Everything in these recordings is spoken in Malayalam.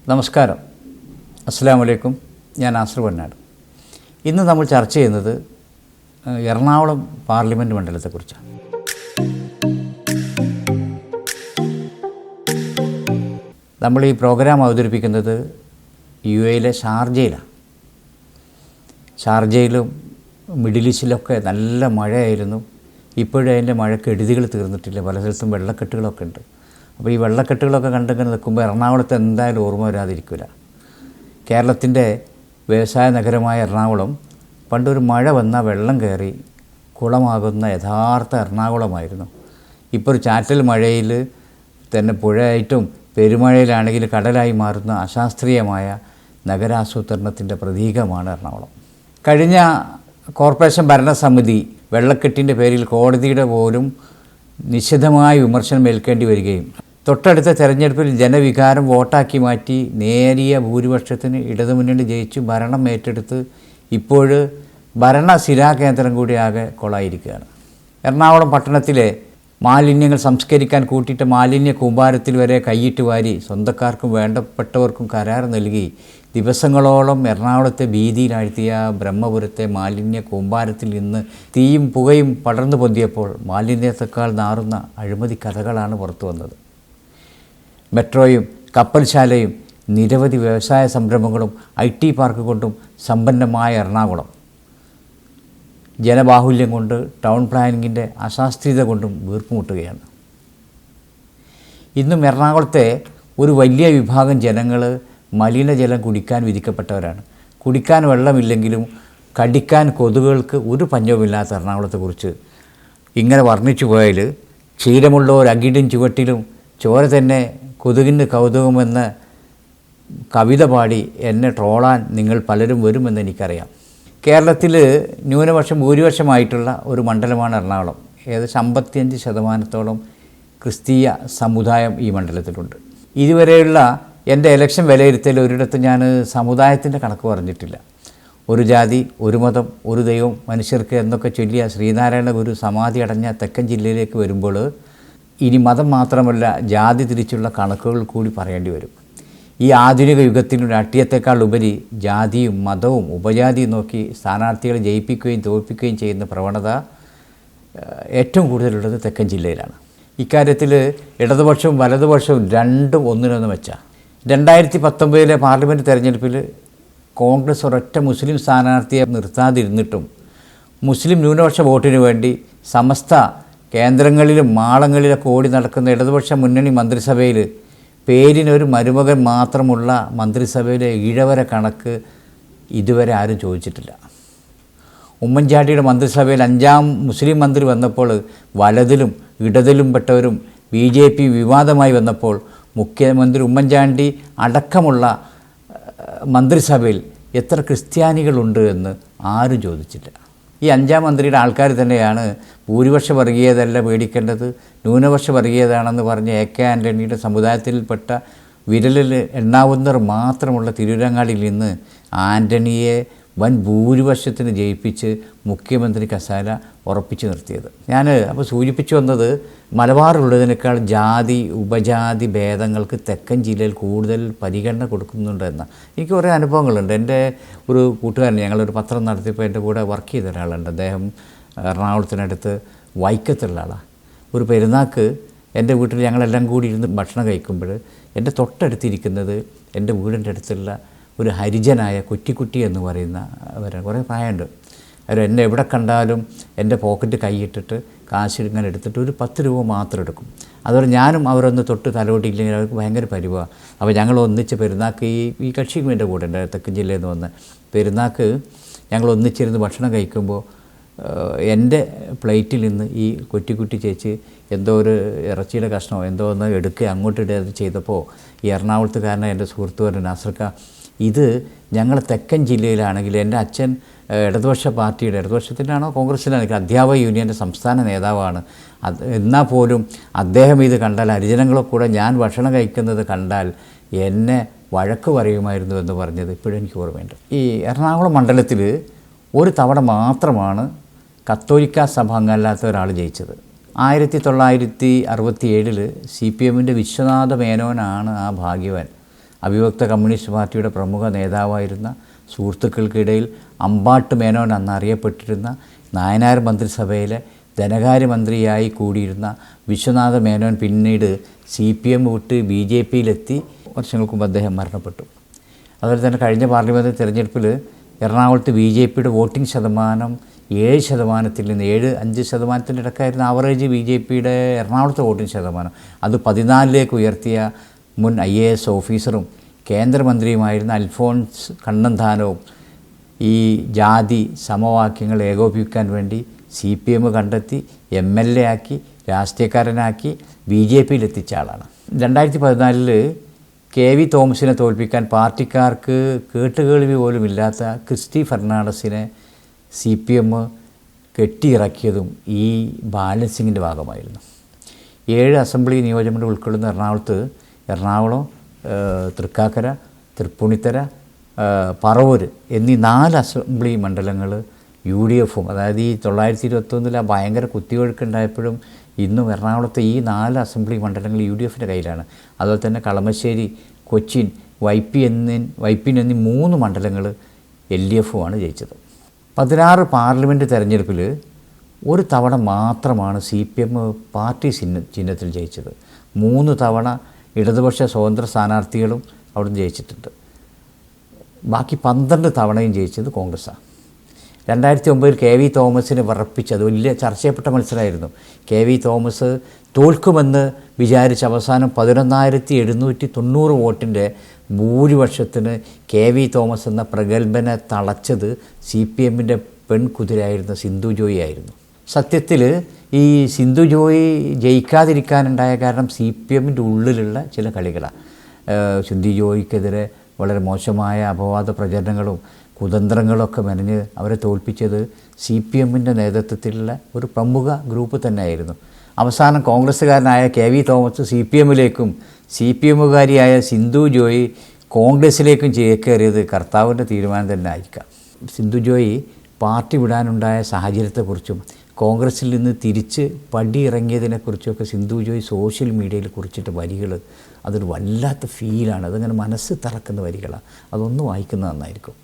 നമസ്കാരം, അസ്സലാമു അലൈക്കും. ഞാൻ നാസർ പൊന്നാട്. ഇന്ന് നമ്മൾ ചർച്ച ചെയ്യുന്നത് എറണാകുളം പാർലമെൻറ്റ് മണ്ഡലത്തെക്കുറിച്ചാണ്. നമ്മൾ ഈ പ്രോഗ്രാം അവതരിപ്പിക്കുന്നത് UAE ഷാർജയിലാണ്. ഷാർജയിലും മിഡിൽ ഈസ്റ്റിലൊക്കെ നല്ല മഴയായിരുന്നു. ഇപ്പോഴും അതിൻ്റെ മഴക്കെടുതികൾ തീർന്നിട്ടില്ല. പല സ്ഥലത്തും വെള്ളക്കെട്ടുകളൊക്കെ ഉണ്ട്. അപ്പോൾ ഈ വെള്ളക്കെട്ടുകളൊക്കെ കണ്ടിങ്ങനെ നിൽക്കുമ്പോൾ എറണാകുളത്ത് എന്തായാലും ഓർമ്മ വരാതിരിക്കില്ല. കേരളത്തിൻ്റെ വ്യവസായ നഗരമായ എറണാകുളം പണ്ടൊരു മഴ വന്നാൽ വെള്ളം കയറി കുളമാകുന്ന യഥാർത്ഥ എറണാകുളമായിരുന്നു. ഇപ്പോൾ ഒരു ചാറ്റൽ മഴയിൽ തന്നെ പുഴയായിട്ടും പെരുമഴയിലാണെങ്കിൽ കടലായി മാറുന്ന അശാസ്ത്രീയമായ നഗരാസൂത്രണത്തിൻ്റെ പ്രതീകമാണ് എറണാകുളം. കഴിഞ്ഞ കോർപ്പറേഷൻ ഭരണസമിതി വെള്ളക്കെട്ടിൻ്റെ പേരിൽ കോടതിയുടെ പോലും നിശിതമായ വിമർശനം ഏൽക്കേണ്ടി വരികയും തൊട്ടടുത്ത തെരഞ്ഞെടുപ്പിൽ ജനവികാരം വോട്ടാക്കി മാറ്റി നേരിയ ഭൂരിപക്ഷത്തിന് ഇടതുമുന്നണി ജയിച്ചു ഭരണം ഏറ്റെടുത്ത് ഇപ്പോൾ ഭരണസിരാകേന്ദ്രം കൂടിയാകെ കൊളായിരിക്കുകയാണ്. എറണാകുളം പട്ടണത്തിലെ മാലിന്യങ്ങൾ സംസ്കരിക്കാൻ കൂട്ടിയിട്ട് മാലിന്യ കൂമ്പാരത്തിൽ വരെ കൈയിട്ട് വാരി സ്വന്തക്കാർക്കും വേണ്ടപ്പെട്ടവർക്കും കരാർ നൽകി ദിവസങ്ങളോളം എറണാകുളത്തെ ഭീതിയിലാഴ്ത്തിയ ബ്രഹ്മപുരത്തെ മാലിന്യ കൂമ്പാരത്തിൽ നിന്ന് തീയും പുകയും പടർന്നു പൊന്തിയപ്പോൾ മാലിന്യത്തെക്കാൾ നാറുന്ന അഴിമതി കഥകളാണ് പുറത്തു വന്നത്. മെട്രോയും കപ്പൽശാലയും നിരവധി വ്യവസായ സംരംഭങ്ങളും IT പാർക്ക് കൊണ്ടും സമ്പന്നമായ എറണാകുളം ജനബാഹുല്യം കൊണ്ട് ടൗൺ പ്ലാനിങ്ങിൻ്റെ അശാസ്ത്രീയത കൊണ്ടും വീർപ്പുമുട്ടുകയാണ്. ഇന്നും എറണാകുളത്തെ ഒരു വലിയ വിഭാഗം ജനങ്ങൾ മലിനജലം കുടിക്കാൻ വിധിക്കപ്പെട്ടവരാണ്. കുടിക്കാൻ വെള്ളമില്ലെങ്കിലും കടിക്കാൻ കൊതുകുകൾക്ക് ഒരു പഞ്ഞവുമില്ലാത്ത എറണാകുളത്തെക്കുറിച്ച് ഇങ്ങനെ വർണ്ണിച്ചു പോയാൽ ക്ഷീരമുള്ളവർ അകിടും ചുവട്ടിലും ചോര തന്നെ കൊതുകിന് കൗതുകമെന്ന കവിത പാടി എന്നെ ട്രോളാൻ നിങ്ങൾ പലരും വരുമെന്ന് എനിക്കറിയാം. കേരളത്തിൽ ന്യൂനപക്ഷം ഭൂരിപക്ഷമായിട്ടുള്ള ഒരു മണ്ഡലമാണ് എറണാകുളം. ഏകദേശം 55% ക്രിസ്തീയ സമുദായം ഈ മണ്ഡലത്തിലുണ്ട്. ഇതുവരെയുള്ള എൻ്റെ ഇലക്ഷൻ വിലയിരുത്തൽ ഒരിടത്ത് ഞാൻ സമുദായത്തിൻ്റെ കണക്ക് പറഞ്ഞിട്ടില്ല. ഒരു ജാതി, ഒരു മതം, ഒരു ദൈവം, മനുഷ്യർക്ക് എന്നൊക്കെ ചൊല്ലിയ ശ്രീനാരായണ ഗുരു സമാധി അടഞ്ഞ തെക്കൻ ജില്ലയിലേക്ക് വരുമ്പോൾ ഇനി മതം മാത്രമല്ല ജാതി തിരിച്ചുള്ള കണക്കുകൾ കൂടി പറയേണ്ടി വരും. ഈ ആധുനിക യുഗത്തിൽ രാഷ്ട്രീയത്തെക്കാൾ ഉപരി ജാതിയും മതവും ഉപജാതിയും നോക്കി സ്ഥാനാർത്ഥികളെ ജയിപ്പിക്കുകയും തോൽപ്പിക്കുകയും ചെയ്യുന്ന പ്രവണത ഏറ്റവും കൂടുതലുള്ളത് തെക്കൻ ജില്ലയിലാണ്. ഇക്കാര്യത്തിൽ ഇടതുപക്ഷവും വലതുപക്ഷവും രണ്ടും ഒന്നിനൊന്ന് വെച്ചാൽ 2019 പാർലമെൻറ്റ് തെരഞ്ഞെടുപ്പിൽ കോൺഗ്രസ് ഒരൊറ്റ മുസ്ലിം സ്ഥാനാർത്ഥിയെ നിർത്താതിരുന്നിട്ടും മുസ്ലിം ന്യൂനപക്ഷ വോട്ടിനു വേണ്ടി സമസ്ത കേന്ദ്രങ്ങളിലും മാളങ്ങളിലൊക്കെ ഓടി നടക്കുന്ന ഇടതുപക്ഷ മുന്നണി മന്ത്രിസഭയിൽ പേരിനൊരു മരുമകൻ മാത്രമുള്ള മന്ത്രിസഭയിലെ ഇഴവര കണക്ക് ഇതുവരെ ആരും ചോദിച്ചിട്ടില്ല. ഉമ്മൻചാണ്ടിയുടെ മന്ത്രിസഭയിൽ 5ാം മുസ്ലിം മന്ത്രി വന്നപ്പോൾ വലതിലും ഇടതിലും പെട്ടവരും BJP വിവാദമായി വന്നപ്പോൾ മുഖ്യമന്ത്രി ഉമ്മൻചാണ്ടി അടക്കമുള്ള മന്ത്രിസഭയിൽ എത്ര ക്രിസ്ത്യാനികളുണ്ട് എന്ന് ആരും ചോദിച്ചില്ല. ഈ 5ാം മന്ത്രിയുടെ ആൾക്കാർ തന്നെയാണ് ഭൂരിപക്ഷ വർഗീയതയല്ല പേടിക്കേണ്ടത്, ന്യൂനപക്ഷ വർഗീയതയാണെന്ന് പറഞ്ഞ് AK ആൻ്റണിയുടെ സമുദായത്തിൽപ്പെട്ട വിരലിൽ എണ്ണാവുന്നവർ മാത്രമുള്ള തിരൂരങ്ങാടിയിൽ നിന്ന് ആൻ്റണിയെ വൻ ഭൂരിപക്ഷത്തിന് ജയിപ്പിച്ച് മുഖ്യമന്ത്രി കസാല ഉറപ്പിച്ചു നിർത്തിയത്. ഞാൻ അപ്പോൾ സൂചിപ്പിച്ചു വന്നത് മലബാറിലുള്ളതിനേക്കാൾ ജാതി ഉപജാതി ഭേദങ്ങൾക്ക് തെക്കൻ ജില്ലയിൽ കൂടുതൽ പരിഗണന കൊടുക്കുന്നുണ്ടെന്ന് എനിക്ക് കുറേ അനുഭവങ്ങളുണ്ട്. എൻ്റെ ഒരു കൂട്ടുകാരൻ, ഞങ്ങളൊരു പത്രം നടത്തിയപ്പോൾ എൻ്റെ കൂടെ വർക്ക് ചെയ്ത ഒരാളുണ്ട്. അദ്ദേഹം എറണാകുളത്തിനടുത്ത് വൈക്കത്തുള്ള ആളാണ്. ഒരു പെരുന്നാൾക്ക് എൻ്റെ വീട്ടിൽ ഞങ്ങളെല്ലാം കൂടി ഇരുന്ന് ഭക്ഷണം കഴിക്കുമ്പോൾ എൻ്റെ തൊട്ടടുത്തിരിക്കുന്നത് എൻ്റെ വീടിൻ്റെ അടുത്തുള്ള ഒരു ഹരിജനായ കുറ്റിക്കുട്ടി എന്ന് പറയുന്ന കുറേ പ്രായമുണ്ട്. അവർ എന്നെ എവിടെ കണ്ടാലും എൻ്റെ പോക്കറ്റ് കൈയിട്ടിട്ട് കാശ് ഇങ്ങനെ എടുത്തിട്ട് ഒരു 10 രൂപ മാത്രം എടുക്കും. അതുപോലെ ഞാനും അവരൊന്ന് തൊട്ട് തലോട്ടിയില്ലെങ്കിൽ അവർക്ക് ഭയങ്കര പരിവാണ്. അപ്പോൾ ഞങ്ങൾ ഒന്നിച്ച് പെരുന്നാൾക്ക് ഈ കക്ഷിക്കും എൻ്റെ കൂടെ ഉണ്ട്, തെക്കൻ ജില്ലയിൽ നിന്ന് വന്ന് പെരുന്നാൾക്ക് ഞങ്ങൾ ഒന്നിച്ചിരുന്ന് ഭക്ഷണം കഴിക്കുമ്പോൾ എൻ്റെ പ്ലേറ്റിൽ നിന്ന് ഈ കുറ്റി ചേച്ചി എന്തോ ഒരു ഇറച്ചിയുടെ കഷ്ണമോ എന്തോ ഒന്ന് എടുക്കുക അങ്ങോട്ട് ഇടുക ചെയ്തപ്പോൾ ഈ എറണാകുളത്തുകാരനെ എൻ്റെ സുഹൃത്ത് പറഞ്ഞു, നാസർക്ക, ഇത് ഞങ്ങൾ തെക്കൻ ജില്ലയിലാണെങ്കിൽ എൻ്റെ അച്ഛൻ ഇടതുപക്ഷ പാർട്ടിയുടെ ഇടതുപക്ഷത്തിലാണോ കോൺഗ്രസ്സിലാണെങ്കിൽ അധ്യാപക യൂണിയൻ്റെ സംസ്ഥാന നേതാവാണ്. എന്നാൽ പോലും അദ്ദേഹം ഇത് കണ്ടാൽ ഹരിജനങ്ങളെ കൂടെ ഞാൻ ഭക്ഷണം കഴിക്കുന്നത് കണ്ടാൽ എന്നെ വഴക്ക് പറയുമായിരുന്നു എന്ന് പറഞ്ഞത് ഇപ്പോഴും എനിക്ക് ഓർമ്മയുണ്ട്. ഈ എറണാകുളം മണ്ഡലത്തിൽ ഒരു തവണ മാത്രമാണ് കത്തോലിക്ക സഭ അംഗമല്ലാത്ത ഒരാൾ ജയിച്ചത്. 1967 CPMൻ്റെ വിശ്വനാഥ മേനോനാണ് ആ ഭാഗ്യവാൻ. അവിഭക്ത കമ്മ്യൂണിസ്റ്റ് പാർട്ടിയുടെ പ്രമുഖ നേതാവായിരുന്ന സുഹൃത്തുക്കൾക്കിടയിൽ അമ്പാട്ട് മേനോൻ എന്നറിയപ്പെട്ടിരുന്ന നായനാർ മന്ത്രിസഭയിലെ ധനകാര്യമന്ത്രിയായി കൂടിയിരുന്ന വിശ്വനാഥ മേനോൻ പിന്നീട് CPM വിട്ട് BJPയിലെത്തി. വർഷങ്ങൾക്ക് മുമ്പ് അദ്ദേഹം മരണപ്പെട്ടു. അതുപോലെ തന്നെ കഴിഞ്ഞ പാർലമെൻറ്റ് തിരഞ്ഞെടുപ്പിൽ എറണാകുളത്ത് BJPയുടെ വോട്ടിംഗ് ശതമാനം 7% നിന്ന് 5% ഇടക്കായിരുന്നു ആവറേജ് BJPയുടെ എറണാകുളത്തെ വോട്ടിംഗ് ശതമാനം. അത് 14 ഉയർത്തിയ മുൻ IAS ഓഫീസറും കേന്ദ്രമന്ത്രിയുമായിരുന്ന അൽഫോൺസ് കണ്ണന്താനവും ഈ ജാതി സമവാക്യങ്ങൾ ഏകോപിപ്പിക്കാൻ വേണ്ടി CPM കണ്ടെത്തി MLA ആക്കി രാഷ്ട്രീയക്കാരനാക്കി BJPയിലെത്തിച്ച ആളാണ്. 2014 KV തോമസിനെ തോൽപ്പിക്കാൻ പാർട്ടിക്കാർക്ക് കേട്ടുകേൾവി പോലും ഇല്ലാത്ത ക്രിസ്റ്റി ഫെർണാണ്ടസിനെ CPM കെട്ടിയിറക്കിയതും ഈ ബാലൻസിങ്ങിൻ്റെ ഭാഗമായിരുന്നു. 7 അസംബ്ലി നിയോജകമണ്ഡലം ഉൾക്കൊള്ളുന്ന എറണാകുളം, തൃക്കാക്കര, തൃപ്പൂണിത്തര, പറവൂർ എന്നീ 4 അസംബ്ലി മണ്ഡലങ്ങൾ UDFും, അതായത് ഈ 921 ഭയങ്കര കുത്തിയൊഴുക്കുണ്ടായപ്പോഴും ഇന്നും എറണാകുളത്തെ ഈ 4 അസംബ്ലി മണ്ഡലങ്ങൾ UDFിൻ്റെ കയ്യിലാണ്. അതുപോലെ തന്നെ കളമശ്ശേരി, കൊച്ചിൻ, വൈപ്പിൻ എന്നീ 3 മണ്ഡലങ്ങൾ LDFുമാണ് ജയിച്ചത്. 16 പാർലമെൻറ്റ് തെരഞ്ഞെടുപ്പിൽ ഒരു തവണ മാത്രമാണ് CPM പാർട്ടി ചിഹ്നത്തിൽ ജയിച്ചത്. 3 തവണ ഇടതുപക്ഷ സ്വതന്ത്ര സ്ഥാനാർത്ഥികളും അവിടുന്ന് ജയിച്ചിട്ടുണ്ട്. ബാക്കി 12 തവണയും ജയിച്ചത് കോൺഗ്രസ്സാണ്. 2009 KV തോമസിനെ വിറപ്പിച്ചത് വലിയ ചർച്ച ചെയ്യപ്പെട്ട മത്സരമായിരുന്നു. KV തോമസ് തോൽക്കുമെന്ന് വിചാരിച്ച അവസാനം 11,790 വോട്ടിൻ്റെ ഭൂരിപക്ഷത്തിന് KV തോമസ് എന്ന പ്രഗത്ഭനെ തളച്ചത് CPMൻ്റെ പെൺകുതിരയായിരുന്ന സിന്ധു ജോയി ആയിരുന്നു. സത്യത്തിൽ ഈ സിന്ധു ജോയി ജയിക്കാതിരിക്കാനുണ്ടായ കാരണം CPMൻ്റെ ഉള്ളിലുള്ള ചില കളികളാണ്. സിന്ധു ജോയിക്കെതിരെ വളരെ മോശമായ അപവാദ പ്രചരണങ്ങളും കുതന്ത്രങ്ങളൊക്കെ മെനഞ്ഞ് അവരെ തോൽപ്പിച്ചത് CPMൻ്റെ നേതൃത്വത്തിലുള്ള ഒരു പ്രമുഖ ഗ്രൂപ്പ് തന്നെയായിരുന്നു. അവസാനം കോൺഗ്രസ്സുകാരനായ KV തോമസ് CPMലേക്കും CPMകാരിയായ സിന്ധു ജോയി കോൺഗ്രസ്സിലേക്കും ചേക്കേറിയത് കർത്താവിൻ്റെ തീരുമാനം തന്നെ ആയിരിക്കാം. സിന്ധു ജോയി പാർട്ടി വിടാനുണ്ടായ സാഹചര്യത്തെക്കുറിച്ചും കോൺഗ്രസ്സിൽ നിന്ന് തിരിച്ച് പടിയിറങ്ങിയതിനെക്കുറിച്ചൊക്കെ സിന്ധു ജോയി സോഷ്യൽ മീഡിയയിൽ കുറിച്ചിട്ട് വരികൾ അതൊരു വല്ലാത്ത ഫീലാണ്. അതങ്ങനെ മനസ്സ് തറക്കുന്ന വരികളാണ്. അതൊന്ന് വായിക്കുന്നത് നന്നായിരിക്കും.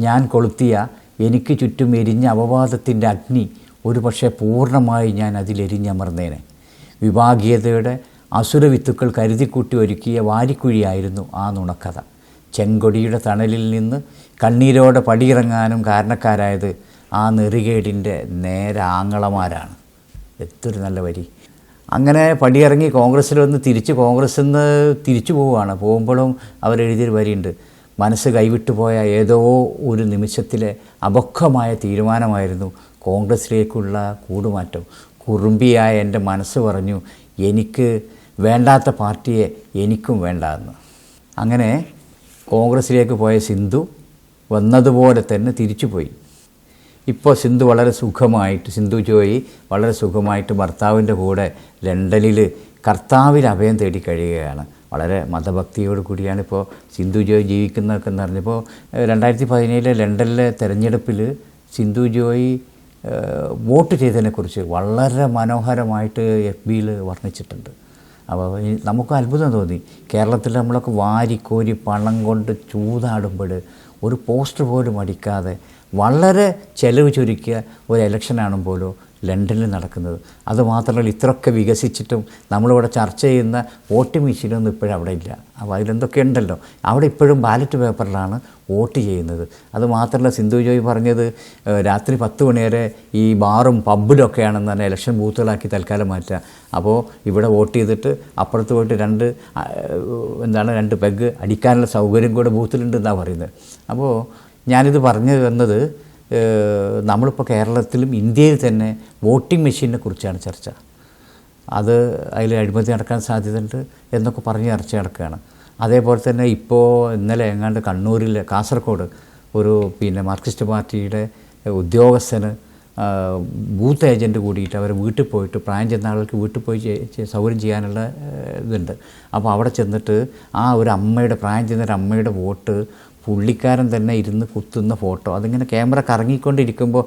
ഞാൻ കൊളുത്തിയ എനിക്ക് ചുറ്റും എരിഞ്ഞ അപവാദത്തിൻ്റെ അഗ്നി ഒരു പക്ഷേ പൂർണ്ണമായി ഞാൻ അതിലെരിഞ്ഞമർന്നേനെ. വിഭാഗീയതയുടെ അസുരവിത്തുക്കൾ കരുതിക്കൂട്ടി ഒരുക്കിയ വാരിക്കുഴിയായിരുന്നു ആ നുണക്കഥ. ചെങ്കൊടിയുടെ തണലിൽ നിന്ന് കണ്ണീരോടെ പടിയിറങ്ങാനും കാരണക്കാരായത് ആ നെറികേടിൻ്റെ നേരാങ്ങളമാരാണ്. എത്തൊരു നല്ല വരി. അങ്ങനെ പടിയിറങ്ങി കോൺഗ്രസ്സിൽ വന്ന് കോൺഗ്രസ്സിൽ നിന്ന് തിരിച്ചു പോവുകയാണ്. പോകുമ്പോഴും അവരെഴുതിയൊരു വരിയുണ്ട്, മനസ്സ് കൈവിട്ടു പോയ ഏതോ ഒരു നിമിഷത്തിലെ അപക്വമായ തീരുമാനമായിരുന്നു കോൺഗ്രസ്സിലേക്കുള്ള കൂടുമാറ്റം. കുറുമ്പിയായ എൻ്റെ മനസ്സ് പറഞ്ഞു, എനിക്ക് വേണ്ടാത്ത പാർട്ടിയെ എനിക്കും വേണ്ട എന്ന്. അങ്ങനെ കോൺഗ്രസ്സിലേക്ക് പോയ സിന്ധു വന്നതുപോലെ തന്നെ തിരിച്ചുപോയി. ഇപ്പോൾ സിന്ധു ജോയി വളരെ സുഖമായിട്ട് ഭർത്താവിൻ്റെ കൂടെ ലണ്ടനിൽ കർത്താവിൽ അഭയം തേടി കഴിയുകയാണ്. വളരെ മതഭക്തിയോട് കൂടിയാണ് ഇപ്പോൾ സിന്ധു ജോയി ജീവിക്കുന്നതൊക്കെ എന്ന് പറഞ്ഞപ്പോൾ 2017 ലണ്ടനിലെ തെരഞ്ഞെടുപ്പിൽ സിന്ധു ജോയി വോട്ട് ചെയ്തതിനെക്കുറിച്ച് വളരെ മനോഹരമായിട്ട് FBയിൽ വർണ്ണിച്ചിട്ടുണ്ട്. അപ്പോൾ നമുക്ക് അത്ഭുതം തോന്നി. കേരളത്തിൽ നമ്മളൊക്കെ വാരിക്കോരി പണം കൊണ്ട് ചൂതാടുമ്പോൾ ഒരു പോസ്റ്റർ പോലും അടിക്കാതെ വളരെ ചെലവ് ചുരുക്കിയ ഒരു ഇലക്ഷനാണുമ്പോലോ ലണ്ടനിൽ നടക്കുന്നത്. അതുമാത്രമല്ല, ഇത്രയൊക്കെ വികസിച്ചിട്ടും നമ്മളിവിടെ ചർച്ച ചെയ്യുന്ന വോട്ടിംഗ് മെഷീനൊന്നും ഇപ്പോഴും അവിടെ ഇല്ല. അപ്പോൾ അതിലെന്തൊക്കെ ഉണ്ടല്ലോ, അവിടെ ഇപ്പോഴും ബാലറ്റ് പേപ്പറിലാണ് വോട്ട് ചെയ്യുന്നത്. അതുമാത്രമല്ല, സിന്ധു ജോയി പറഞ്ഞത് രാത്രി 10 മണി വരെ ഈ ബാറും പബ്ബിലൊക്കെയാണെന്ന് തന്നെ ഇലക്ഷൻ ബൂത്തുകളാക്കി തൽക്കാലം മാറ്റുക. അപ്പോൾ ഇവിടെ വോട്ട് ചെയ്തിട്ട് അപ്പുറത്ത് പോയിട്ട് 2 പെഗ് അടിക്കാനുള്ള സൗകര്യം കൂടെ ബൂത്തിലുണ്ടെന്നാണ് പറയുന്നത്. അപ്പോൾ ഞാനിത് പറഞ്ഞു വന്നത്, നമ്മളിപ്പോൾ കേരളത്തിലും ഇന്ത്യയിൽ തന്നെ വോട്ടിംഗ് മെഷീനെ കുറിച്ചാണ് ചർച്ച. അതിൽ അഴിമതി നടക്കാൻ സാധ്യതയുണ്ട് എന്നൊക്കെ പറഞ്ഞ് ചർച്ച നടക്കുകയാണ്. അതേപോലെ തന്നെ ഇപ്പോൾ ഇന്നലെ എങ്ങാണ്ട് കാസർഗോഡ് ഒരു മാർക്സിസ്റ്റ് പാർട്ടിയുടെ ഉദ്യോഗസ്ഥന് ബൂത്ത് ഏജൻറ്റ് കൂടിയിട്ട് അവർ വീട്ടിൽ പോയിട്ട് പ്രായം ചെന്ന ആളുകൾക്ക് വീട്ടിൽ പോയി സൗകര്യം ചെയ്യാനുള്ള ഇതുണ്ട്. അപ്പോൾ അവിടെ ചെന്നിട്ട് ആ ഒരു പ്രായം ചെന്നൊരു അമ്മയുടെ വോട്ട് പുള്ളിക്കാരൻ തന്നെ ഇരുന്ന് കുത്തുന്ന ഫോട്ടോ. അതിങ്ങനെ ക്യാമറ കറങ്ങിക്കൊണ്ടിരിക്കുമ്പോൾ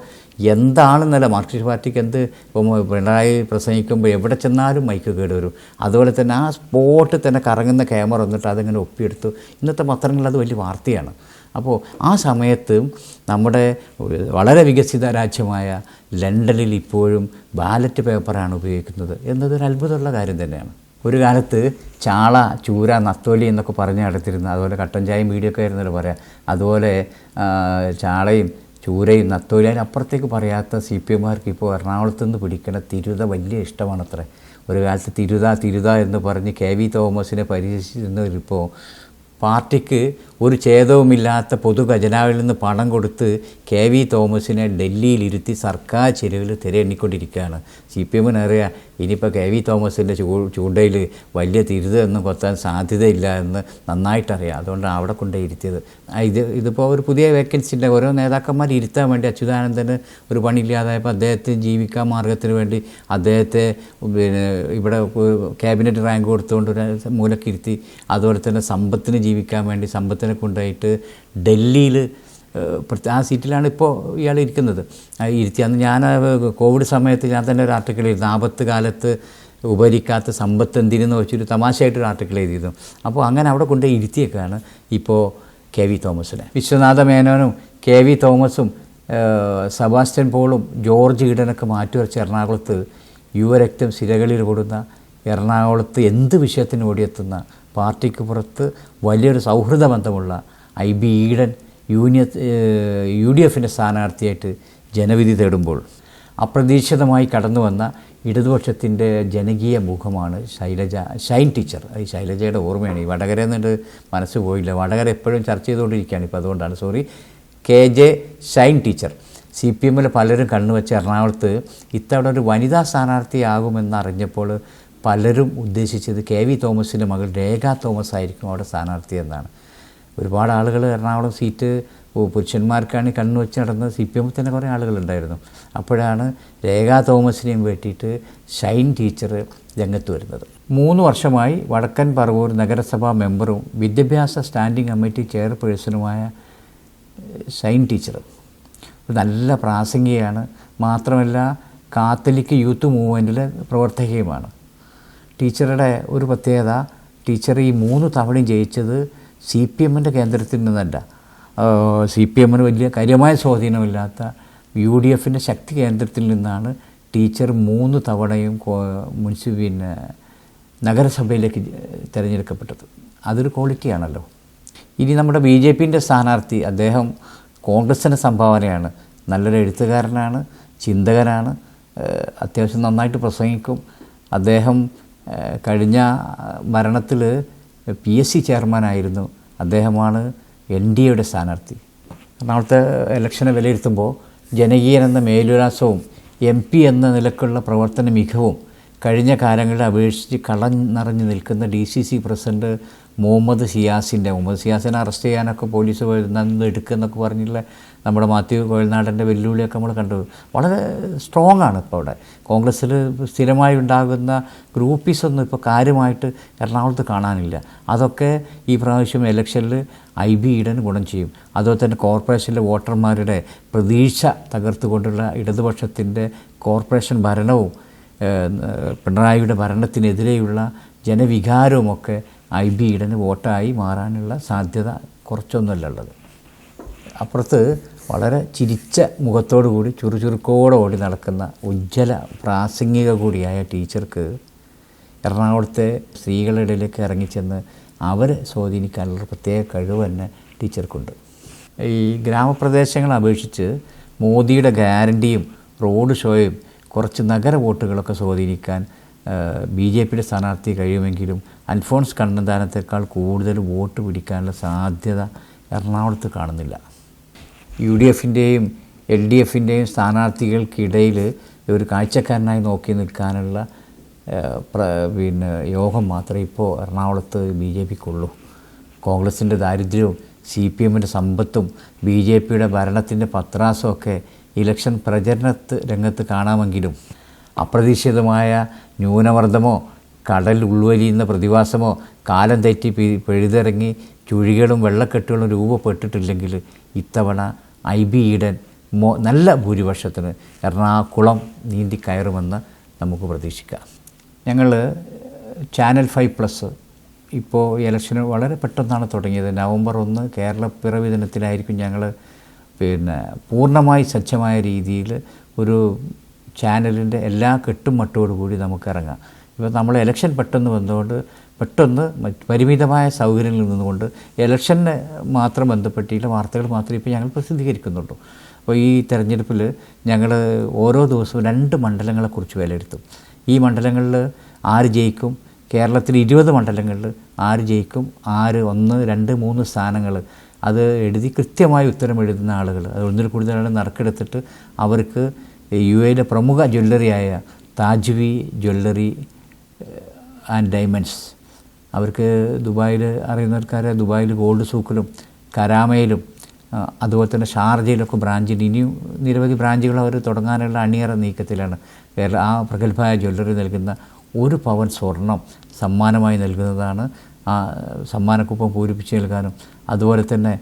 എന്താണെന്നല്ല, മാർക്സിസ്റ്റ് പാർട്ടിക്ക് എന്ത്, ഇപ്പോൾ പിണറായി പ്രസംഗിക്കുമ്പോൾ എവിടെ ചെന്നാലും മൈക്ക് കേട് വരും. അതുപോലെ തന്നെ ആ സ്പോട്ടിൽ തന്നെ കറങ്ങുന്ന ക്യാമറ വന്നിട്ട് അതിങ്ങനെ ഒപ്പിയെടുത്തു. ഇന്നത്തെ പത്രങ്ങളിൽ അത് വലിയ വാർത്തയാണ്. അപ്പോൾ ആ സമയത്ത് നമ്മുടെ വളരെ വികസിത രാജ്യമായ ലണ്ടനിൽ ഇപ്പോഴും ബാലറ്റ് പേപ്പറാണ് ഉപയോഗിക്കുന്നത് എന്നതൊരു അത്ഭുതമുള്ള കാര്യം തന്നെയാണ്. ഒരു കാലത്ത് ചാള, ചൂര, നത്തോലി എന്നൊക്കെ പറഞ്ഞ് നടത്തിരുന്ന, അതുപോലെ കട്ടൻ ചായയും വീഡിയൊക്കെ ആയിരുന്നല്ലോ പറയാം. അതുപോലെ ചാളയും ചൂരയും നത്തോലി, അതിനപ്പുറത്തേക്ക് പറയാത്ത CPMകാർക്ക് ഇപ്പോൾ എറണാകുളത്ത് നിന്ന് പിടിക്കുന്ന തിരുത വലിയ ഇഷ്ടമാണത്രേ. ഒരു കാലത്ത് തിരുത എന്ന് പറഞ്ഞ് KV തോമസിനെ പരിഹസിച്ചിരുന്നവരിപ്പോൾ പാർട്ടിക്ക് ഒരു ഛേദവുമില്ലാത്ത പൊതു ഖജനാവിൽ നിന്ന് പണം കൊടുത്ത് KV തോമസിനെ ഡൽഹിയിലിരുത്തി സർക്കാർ ചെലവിൽ തിരയെണ്ണിക്കൊണ്ടിരിക്കുകയാണ്. CPMനറിയാം ഇനിയിപ്പോൾ KV തോമസിൻ്റെ ചൂണ്ടയിൽ വലിയ തിരുതൊന്നും കൊത്താൻ സാധ്യതയില്ല എന്ന് നന്നായിട്ടറിയാം. അതുകൊണ്ട് അവിടെ കൊണ്ടേ ഇരുത്തിയത്. ഇതിപ്പോൾ ഒരു പുതിയ വേക്കൻസിൻ്റെ ഓരോ നേതാക്കന്മാർ ഇരുത്താൻ വേണ്ടി അച്യുതാനന്ദന് ഒരു പണിയില്ലാതായപ്പോൾ അദ്ദേഹത്തിന് ജീവിക്കാൻ മാർഗത്തിന് വേണ്ടി അദ്ദേഹത്തെ ഇവിടെ ക്യാബിനറ്റ് റാങ്ക് കൊടുത്തുകൊണ്ട് ഒരു മൂലക്കിരുത്തി. അതുപോലെ തന്നെ സമ്പത്തിന് ജീവിക്കാൻ വേണ്ടി സമ്പത്തിനെ കൊണ്ടുപോയിട്ട് ഡൽഹിയിൽ ആ സീറ്റിലാണ് ഇപ്പോൾ ഇയാൾ ഇരിക്കുന്നത്. ഇരുത്തി അന്ന് ഞാൻ കോവിഡ് സമയത്ത് ഞാൻ തന്നെ ഒരു ആർട്ടിക്കിൾ എഴുതി, ആപത്ത് കാലത്ത് ഉപരിക്കാത്ത സമ്പത്ത് എന്തിനെന്ന് വെച്ചൊരു തമാശയായിട്ടൊരു ആർട്ടിക്കിൾ എഴുതിയിരുന്നു. അപ്പോൾ അങ്ങനെ അവിടെ കൊണ്ട് ഇരുത്തിയേക്കാണ് ഇപ്പോൾ KV തോമസിനെ. വിശ്വനാഥ മേനോനും KV തോമസും സെബാസ്റ്റ്യൻ പോളും ജോർജ് ഈഡനൊക്കെ മാറ്റിവരച്ച എറണാകുളത്ത് യുവരക്തം സിരകളിൽ ഓടുന്ന, എറണാകുളത്ത് എന്ത് വിഷയത്തിന് ഓടിയെത്തുന്ന, പാർട്ടിക്ക് പുറത്ത് വലിയൊരു സൗഹൃദ ബന്ധമുള്ള IB ഈഡൻ UDFിൻ്റെ സ്ഥാനാർത്ഥിയായിട്ട് ജനവിധി തേടുമ്പോൾ അപ്രതീക്ഷിതമായി കടന്നു വന്ന ഇടതുപക്ഷത്തിൻ്റെ ജനകീയ മുഖമാണ് ഷൈൻ ടീച്ചർ. ഈ ശൈലജയുടെ ഓർമ്മയാണ്. ഈ വടകര എന്നിട്ട് മനസ്സ് പോയില്ല. വടകര എപ്പോഴും ചർച്ച ചെയ്തുകൊണ്ടിരിക്കുകയാണ്. ഇപ്പോൾ അതുകൊണ്ടാണ് KJ ഷൈൻ ടീച്ചർ. CPMൽ പലരും കണ്ണുവെച്ച എറണാകുളത്ത് ഇത്തവണ ഒരു വനിതാ സ്ഥാനാർത്ഥിയാകുമെന്നറിഞ്ഞപ്പോൾ പലരും ഉദ്ദേശിച്ചത് KV തോമസിൻ്റെ മകൾ രേഖ തോമസ് ആയിരിക്കും അവിടെ സ്ഥാനാർത്ഥി എന്നാണ്. ഒരുപാട് ആളുകൾ എറണാകുളം സീറ്റ് പുരുഷന്മാർക്കാണ് കണ്ണുവെച്ച് നടന്നത്. CPM തന്നെ കുറേ ആളുകളുണ്ടായിരുന്നു. അപ്പോഴാണ് രേഖ തോമസിനെയും വേണ്ടിയിട്ട് ഷൈൻ ടീച്ചർ രംഗത്ത് വരുന്നത്. 3 വർഷമായി വടക്കൻ പറവൂർ നഗരസഭാ മെമ്പറും വിദ്യാഭ്യാസ സ്റ്റാൻഡിംഗ് കമ്മിറ്റി ചെയർപേഴ്സണുമായ ഷൈൻ ടീച്ചർ നല്ല പ്രാസംഗികയാണ്. മാത്രമല്ല കാത്തലിക് യൂത്ത് മൂവ്മെൻറ്റിലെ പ്രവർത്തകയുമാണ്. ടീച്ചറുടെ ഒരു പ്രത്യേകത, ടീച്ചർ ഈ 3 തവണയും ജയിച്ചത് CPMൻ്റെ കേന്ദ്രത്തിൽ നിന്നല്ല. CPMന് വലിയ കാര്യമായ സ്വാധീനമില്ലാത്ത UDFിൻ്റെ ശക്തി കേന്ദ്രത്തിൽ നിന്നാണ് ടീച്ചർ 3 തവണയും നഗരസഭയിലേക്ക് തിരഞ്ഞെടുക്കപ്പെട്ടത്. അതൊരു ക്വാളിറ്റിയാണല്ലോ. ഇനി നമ്മുടെ BJPൻ്റെ സ്ഥാനാർത്ഥി, അദ്ദേഹം കോൺഗ്രസിൻ്റെ സംഭാവനയാണ്. നല്ലൊരു എഴുത്തുകാരനാണ്, ചിന്തകനാണ്, അത്യാവശ്യം നന്നായിട്ട് പ്രസംഗിക്കും. അദ്ദേഹം കഴിഞ്ഞ ഭരണത്തിൽ PSC ചെയർമാനായിരുന്നു. അദ്ദേഹമാണ് NDAയുടെ സ്ഥാനാർത്ഥി. എറണാകുളത്തെ ഇലക്ഷനെ വിലയിരുത്തുമ്പോൾ ജനകീയൻ എന്ന മേലുല്ലാസവും MP എന്ന നിലക്കുള്ള പ്രവർത്തന മികവും കഴിഞ്ഞ കാലങ്ങളിൽ അപേക്ഷിച്ച് കളം നിറഞ്ഞു നിൽക്കുന്ന DCC പ്രസിഡന്റ് മുഹമ്മദ് സിയാസിനെ അറസ്റ്റ് ചെയ്യാനൊക്കെ പോലീസ് നിന്ന് എടുക്കുന്നൊക്കെ പറഞ്ഞിട്ടുള്ള നമ്മുടെ മാത്യു കോയൽനാടൻ്റെ വെല്ലുവിളിയൊക്കെ നമ്മൾ കണ്ടു. വളരെ സ്ട്രോങ് ആണ് ഇപ്പോൾ അവിടെ. കോൺഗ്രസ്സിൽ സ്ഥിരമായി ഉണ്ടാകുന്ന ഗ്രൂപ്പീസൊന്നും ഇപ്പോൾ കാര്യമായിട്ട് എറണാകുളത്ത് കാണാനില്ല. അതൊക്കെ ഈ പ്രാവശ്യം ഇലക്ഷനിൽ IB ഈഡന് ഗുണം ചെയ്യും. അതുപോലെ തന്നെ കോർപ്പറേഷനിലെ വോട്ടർമാരുടെ പ്രതീക്ഷ തകർത്തുകൊണ്ടുള്ള ഇടതുപക്ഷത്തിൻ്റെ കോർപ്പറേഷൻ ഭരണവും പിണറായിയുടെ ഭരണത്തിനെതിരെയുള്ള ജനവികാരവുമൊക്കെ IB ഈഡന് വോട്ടായി മാറാനുള്ള സാധ്യത കുറച്ചൊന്നുമല്ല ഉള്ളത്. അപ്പുറത്ത് വളരെ ചിരിച്ച മുഖത്തോടു കൂടി ചുറുചുറുക്കോടെ ഓടി നടക്കുന്ന ഉജ്ജ്വല പ്രാസംഗിക കൂടിയായ ടീച്ചർക്ക് എറണാകുളത്തെ സ്ത്രീകളുടെ ഇടയിലേക്ക് ഇറങ്ങിച്ചെന്ന് അവരെ സ്വാധീനിക്കാനുള്ള പ്രത്യേക കഴിവ് തന്നെ ടീച്ചർക്കുണ്ട്. ഈ ഗ്രാമപ്രദേശങ്ങളെ അപേക്ഷിച്ച് മോദിയുടെ ഗ്യാരണ്ടിയും റോഡ് ഷോയും കുറച്ച് നഗര വോട്ടുകളൊക്കെ സ്വാധീനിക്കാൻ BJPയുടെ സ്ഥാനാർത്ഥി കഴിയുമെങ്കിലും അൽഫോൺസ് കണ്ണന്താനത്തേക്കാൾ കൂടുതൽ വോട്ട് പിടിക്കാനുള്ള സാധ്യത എറണാകുളത്ത് കാണുന്നില്ല. UDFിൻ്റെയും LDFിൻ്റെയും സ്ഥാനാർത്ഥികൾക്കിടയിൽ ഒരു കാഴ്ചക്കാരനായി നോക്കി നിൽക്കാനുള്ള യോഗം മാത്രമേ ഇപ്പോൾ എറണാകുളത്ത് BJPക്കുള്ളൂ. കോൺഗ്രസിൻ്റെ ദാരിദ്ര്യവും CPMൻ്റെ സമ്പത്തും BJPയുടെ ഭരണത്തിൻ്റെ പത്രാസമൊക്കെ ഇലക്ഷൻ പ്രചരണ രംഗത്ത് കാണാമെങ്കിലും അപ്രതീക്ഷിതമായ ന്യൂനമർദ്ദമോ കടൽ ഉൾവലിയുന്ന പ്രതിഭാസമോ കാലം തെറ്റി പെഴുതിറങ്ങി ചുഴികളും വെള്ളക്കെട്ടുകളും രൂപപ്പെട്ടിട്ടില്ലെങ്കിൽ ഇത്തവണ IB ഈഡൻ നല്ല ഭൂരിപക്ഷത്തിന് എറണാകുളം നീന്തി കയറുമെന്ന് നമുക്ക് പ്രതീക്ഷിക്കാം. ഞങ്ങൾ ചാനൽ 5+ ഇപ്പോൾ ഇലക്ഷന് വളരെ പെട്ടെന്നാണ് തുടങ്ങിയത്. നവംബർ 1 കേരളപ്പിറവി ദിനത്തിലായിരിക്കും ഞങ്ങൾ പൂർണ്ണമായി സജ്ജമായ രീതിയിൽ ഒരു ചാനലിൻ്റെ എല്ലാ കെട്ടും മട്ടോടുകൂടി നമുക്ക് ഇറങ്ങാം. ഇപ്പോൾ നമ്മൾ ഇലക്ഷൻ പെട്ടെന്ന് വന്നുകൊണ്ട് പെട്ടെന്ന് പരിമിതമായ സൗകര്യങ്ങളിൽ നിന്നുകൊണ്ട് ഇലക്ഷനെ മാത്രം ബന്ധപ്പെട്ടിട്ടുള്ള വാർത്തകൾ മാത്രമേ ഇപ്പോൾ ഞങ്ങൾ പ്രസിദ്ധീകരിക്കുന്നുള്ളൂ. അപ്പോൾ ഈ തെരഞ്ഞെടുപ്പിൽ ഞങ്ങൾ ഓരോ ദിവസവും 2 മണ്ഡലങ്ങളെക്കുറിച്ച് വിലയിരുത്തും. ഈ മണ്ഡലങ്ങളിൽ ആര് ജയിക്കും, കേരളത്തിൽ 20 മണ്ഡലങ്ങളിൽ ആര് ജയിക്കും, ആര് 1, 2, 3 സ്ഥാനങ്ങൾ അത് എഴുതി കൃത്യമായി ഉത്തരം എഴുതുന്ന ആളുകൾ, അത് ഒന്നിൽ കൂടുതലാണ് നറുക്കെടുത്തിട്ട് അവർക്ക് UAE പ്രമുഖ ജ്വല്ലറിയായ താജ്വി ജ്വല്ലറി ആൻഡ് ഡയമണ്ട്സ്, അവർക്ക് ദുബായിൽ അറിയുന്നവർക്കാരെ ദുബായിൽ ഗോൾഡ് സൂക്കിലും കരാമയിലും അതുപോലെ ഷാർജയിലൊക്കെ ബ്രാഞ്ചിൽ ഇനിയും നിരവധി ബ്രാഞ്ചുകൾ അവർ തുടങ്ങാനുള്ള അണിയറ നീക്കത്തിലാണ്. ആ പ്രഗത്ഭമായ ജ്വല്ലറി നൽകുന്ന 1 പവൻ സ്വർണം സമ്മാനമായി നൽകുന്നതാണ്. ആ സമ്മാനക്കുപ്പം പൂരിപ്പിച്ച് നൽകാനും അതുപോലെ തന്നെ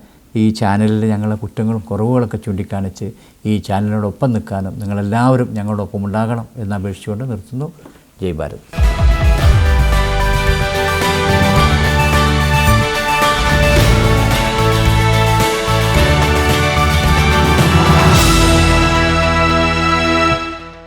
ഈ ചാനലിൽ ഞങ്ങളുടെ കുറ്റങ്ങളും കുറവുകളൊക്കെ ചൂണ്ടിക്കാണിച്ച് ഈ ചാനലിനോടൊപ്പം നിൽക്കാനും നിങ്ങളെല്ലാവരും ഞങ്ങളോടൊപ്പം ഉണ്ടാകണം എന്ന് അപേക്ഷിച്ചുകൊണ്ട് നിർത്തുന്നു. ജയ് ഭാരത്.